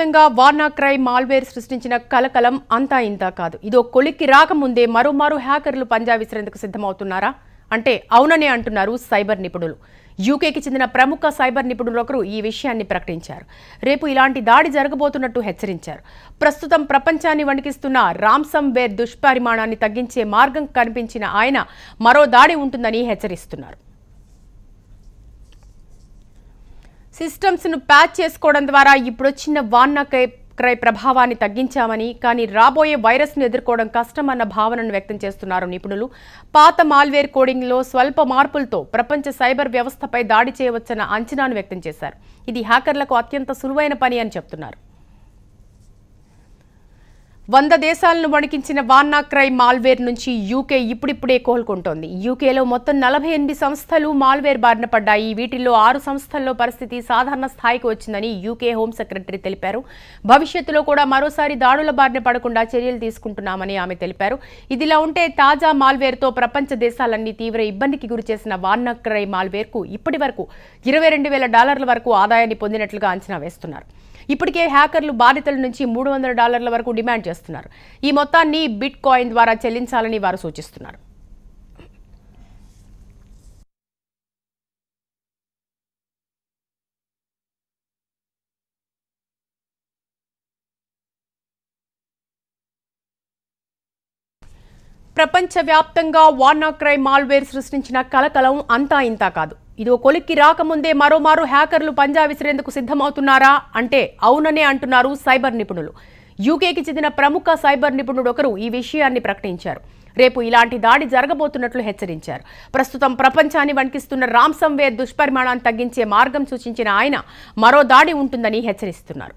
ప్రపంచవ్యాప్తంగా వార్నాక్రై మాల్వేర్ సృష్టించిన కలకలం అంతా ఇంతా కాదు. ఇదో కొలిక్కి రాకముందే మరోమారు హ్యాకర్లు పంజా విసిరేందుకు సిద్ధమవుతున్నారా అంటే అవుననే అంటున్నారు సైబర్ నిపుణులు. యూకేకి చెందిన ప్రముఖ సైబర్ నిపుణులు ఒకరు ఈ విషయాన్ని ప్రకటించారు. రేపు ఇలాంటి దాడి జరగబోతున్నట్టు హెచ్చరించారు. ప్రస్తుతం ప్రపంచాన్ని వణికిస్తున్న రామ్సమ్వేర్ దుష్పరిమాణాన్ని తగ్గించే మార్గం కనిపించిన ఆయన మరో దాడి ఉంటుందని హెచ్చరిస్తున్నారు. సిస్టమ్స్ ను ప్యాచ్ చేసుకోవడం ద్వారా ఇప్పుడొచ్చిన వార్నాక్రై ప్రభావాన్ని తగ్గించామని, కానీ రాబోయే వైరస్ ను ఎదుర్కోవడం కష్టమన్న భావనను వ్యక్తం చేస్తున్నారు నిపుణులు. పాత మాల్వేర్ కోడింగ్ లో స్వల్ప మార్పులతో ప్రపంచ సైబర్ వ్యవస్థపై దాడి చేయవచ్చన్న అంచనాను వ్యక్తం చేశారు. ఇది హ్యాకర్లకు అత్యంత సులువైన పని అని చెప్తున్నారు. 100 దేశాలను వణికించిన వార్నాక్రై మాల్వేర్ నుంచి యూకే ఇప్పుడిప్పుడే కోలుకుంటోంది. యూకేలో మొత్తం 48 సంస్థలు మాల్వేర్ బారిన పడ్డాయి. వీటిల్లో 6 సంస్థల్లో పరిస్థితి సాధారణ స్థాయికి వచ్చిందని యూకే హోం సెక్రటరీ తెలిపారు. భవిష్యత్తులో కూడా మరోసారి దాడుల బారిన పడకుండా చర్యలు తీసుకుంటున్నామని ఆమె తెలిపారు. ఇదిలా ఉంటే తాజా మాల్వేర్తో ప్రపంచ దేశాలన్నీ తీవ్ర ఇబ్బందికి గురిచేసిన వార్నాక్రై మాల్వేర్కు ఇప్పటి వరకు $22,000 వరకు ఆదాయాన్ని పొందినట్లుగా అంచనా వేస్తున్నారు. ఇప్పటికే హ్యాకర్లు బాధితుల నుంచి $300 వరకు డిమాండ్ చేస్తున్నారు. ఈ మొత్తాన్ని బిట్ కాయిన్ ద్వారా చెల్లించాలని వారు సూచిస్తున్నారు. ప్రపంచవ్యాప్తంగా వార్నాక్రై మాల్వేర్ సృష్టించిన కలకలం అంతా ఇంతా కాదు. ఇదో కొలిక్కి రాకముందే మరోమారు హ్యాకర్లు పంజా విసిరేందుకు సిద్ధమవుతున్నారా అంటే అవుననే అంటున్నారు సైబర్ నిపుణులు. యూకేకి చెందిన ప్రముఖ సైబర్ నిపుణుడు ఒకరు ఈ విషయాన్ని ప్రకటించారు. రేపు ఇలాంటి దాడి జరగబోతున్నట్లు హెచ్చరించారు. ప్రస్తుతం ప్రపంచాన్ని వణికిస్తున్న రామ్సమ్వేర్ దుష్పరిమాణాన్ని తగ్గించే మార్గం సూచించిన ఆయన మరో దాడి ఉంటుందని హెచ్చరిస్తున్నారు.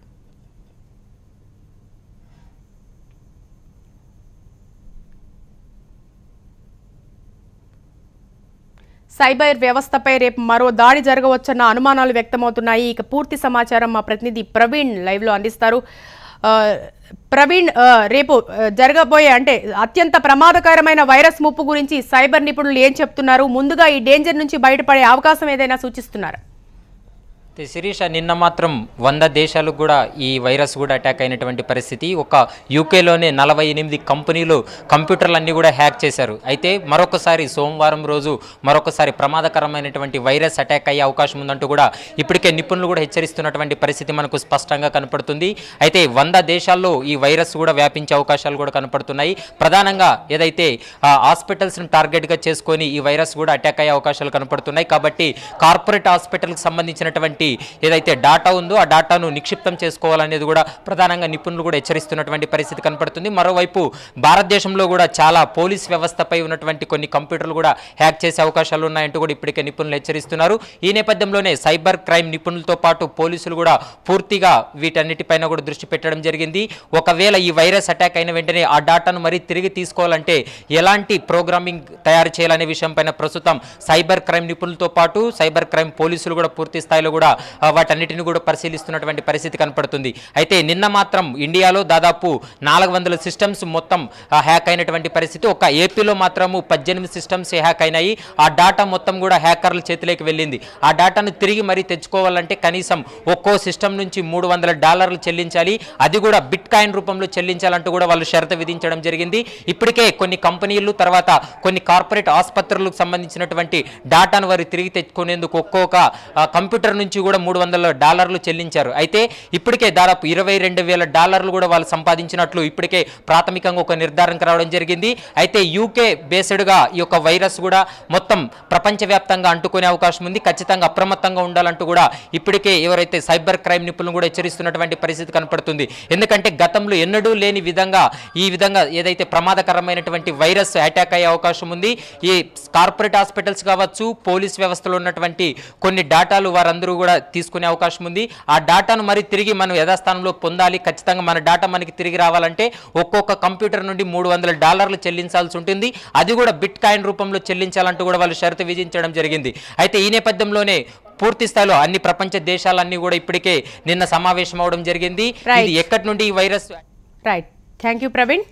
సైబర్ వ్యవస్థపై రేపు మరో దాడి జరగవచ్చన్న అనుమానాలు వ్యక్తమవుతున్నాయి. ఇక పూర్తి సమాచారం మా ప్రతినిధి ప్రవీణ్ లైవ్ లో అందిస్తారు. ప్రవీణ్, రేపు జరగబోయే అంటే అత్యంత ప్రమాదకరమైన వైరస్ ముప్పు గురించి సైబర్ నిపుణులు ఏం చెప్తున్నారు? ముందుగా ఈ డేంజర్ నుంచి బయటపడే అవకాశం ఏదైనా సూచిస్తున్నారా? శిరీష, నిన్న మాత్రం 100 దేశాలకు కూడా ఈ వైరస్ కూడా అటాక్ అయినటువంటి పరిస్థితి. ఒక యూకేలోనే 48 కంపెనీలు కంప్యూటర్లన్నీ కూడా హ్యాక్ చేశారు. అయితే మరొకసారి సోమవారం రోజు మరొకసారి ప్రమాదకరమైనటువంటి వైరస్ అటాక్ అయ్యే అవకాశం ఉందంటూ కూడా ఇప్పటికే నిపుణులు కూడా హెచ్చరిస్తున్నటువంటి పరిస్థితి మనకు స్పష్టంగా కనపడుతుంది. అయితే 100 దేశాల్లో ఈ వైరస్ కూడా వ్యాపించే అవకాశాలు కూడా కనపడుతున్నాయి. ప్రధానంగా ఏదైతే హాస్పిటల్స్ను టార్గెట్గా చేసుకొని ఈ వైరస్ కూడా అటాక్ అయ్యే అవకాశాలు కనపడుతున్నాయి. కాబట్టి కార్పొరేట్ హాస్పిటల్కి సంబంధించినటువంటి ఏదైతే డాటా ఉందో ఆ డాటాను నిక్షిప్తం చేసుకోవాలనేది కూడా ప్రధానంగా నిపుణులు కూడా హెచ్చరిస్తున్నటువంటి పరిస్థితి కనపడుతుంది. మరోవైపు భారతదేశంలో కూడా చాలా పోలీస్ వ్యవస్థపై ఉన్నటువంటి కొన్ని కంప్యూటర్లు కూడా హ్యాక్ చేసే అవకాశాలు ఉన్నాయంటూ కూడా ఇప్పటికే నిపుణులు హెచ్చరిస్తున్నారు. ఈ నేపథ్యంలోనే సైబర్ క్రైమ్ నిపుణులతో పాటు పోలీసులు కూడా పూర్తిగా వీటన్నిటిపైన కూడా దృష్టి పెట్టడం జరిగింది. ఒకవేళ ఈ వైరస్ అటాక్ అయిన వెంటనే ఆ డాటాను మరీ తిరిగి తీసుకోవాలంటే ఎలాంటి ప్రోగ్రామింగ్ తయారు చేయాలనే విషయం పైన ప్రస్తుతం సైబర్ క్రైమ్ నిపుణులతో పాటు సైబర్ క్రైమ్ పోలీసులు కూడా పూర్తి స్థాయిలో కూడా వాటన్నిటిని కూడా పరిశీలిస్తున్నటువంటి పరిస్థితి కనపడుతుంది. అయితే నిన్న మాత్రం ఇండియాలో దాదాపు 400 సిస్టమ్స్ మొత్తం హ్యాక్ అయినటువంటి పరిస్థితి. ఒక ఏపీలో మాత్రము 18 సిస్టమ్స్ హ్యాక్ అయినాయి. ఆ డాటా మొత్తం కూడా హ్యాకర్ల చేతిలోకి వెళ్ళింది. ఆ డాటాను తిరిగి మరీ తెచ్చుకోవాలంటే కనీసం ఒక్కో సిస్టమ్ నుంచి $300 చెల్లించాలి. అది కూడా బిట్ కాయిన్ రూపంలో చెల్లించాలంటూ కూడా వాళ్ళు షరతు విధించడం జరిగింది. ఇప్పటికే కొన్ని కంపెనీలు తర్వాత కొన్ని కార్పొరేట్ ఆసుపత్రులకు సంబంధించినటువంటి డాటాను వారు తిరిగి తెచ్చుకునేందుకు ఒక్కొక్క కంప్యూటర్ నుంచి కూడా $300 చెల్లించారు. అయితే ఇప్పటికే దాదాపు $22,000 కూడా వాళ్ళు సంపాదించినట్లు ఇప్పటికే ప్రాథమికంగా ఒక నిర్ధారణకు రావడం జరిగింది. అయితే యూకే బేస్డ్గా ఈ యొక్క వైరస్ కూడా మొత్తం ప్రపంచవ్యాప్తంగా అంటుకునే అవకాశం ఉంది. ఖచ్చితంగా అప్రమత్తంగా ఉండాలంటూ కూడా ఇప్పటికే ఎవరైతే సైబర్ క్రైమ్ నిపుణులు కూడా హెచ్చరిస్తున్నటువంటి పరిస్థితి కనపడుతుంది. ఎందుకంటే గతంలో ఎన్నడూ లేని విధంగా ఈ విధంగా ఏదైతే ప్రమాదకరమైనటువంటి వైరస్ అటాక్ అయ్యే అవకాశం ఉంది. ఈ కార్పొరేట్ హాస్పిటల్స్ కావచ్చు, పోలీస్ వ్యవస్థలో ఉన్నటువంటి కొన్ని డాటాలు వారందరూ కూడా తీసుకునే అవకాశం ఉంది. ఆ డాటాను మరి తిరిగి మనం యథాస్థానంలో పొందాలి. ఖచ్చితంగా మన డాటా మనకి తిరిగి రావాలంటే ఒక్కొక్క కంప్యూటర్ నుండి $300 చెల్లించాల్సి ఉంటుంది. అది కూడా బిట్ కాయిన్ రూపంలో చెల్లించాలంటూ కూడా వాళ్ళు షరతు విధించడం జరిగింది. అయితే ఈ నేపథ్యంలోనే పూర్తి స్థాయిలో అన్ని ప్రపంచ దేశాలన్నీ కూడా ఇప్పటికే నిన్న సమావేశం అవడం జరిగింది. ఇది ఎక్కడి నుండి ఈ virus. Right, thank you Praveen.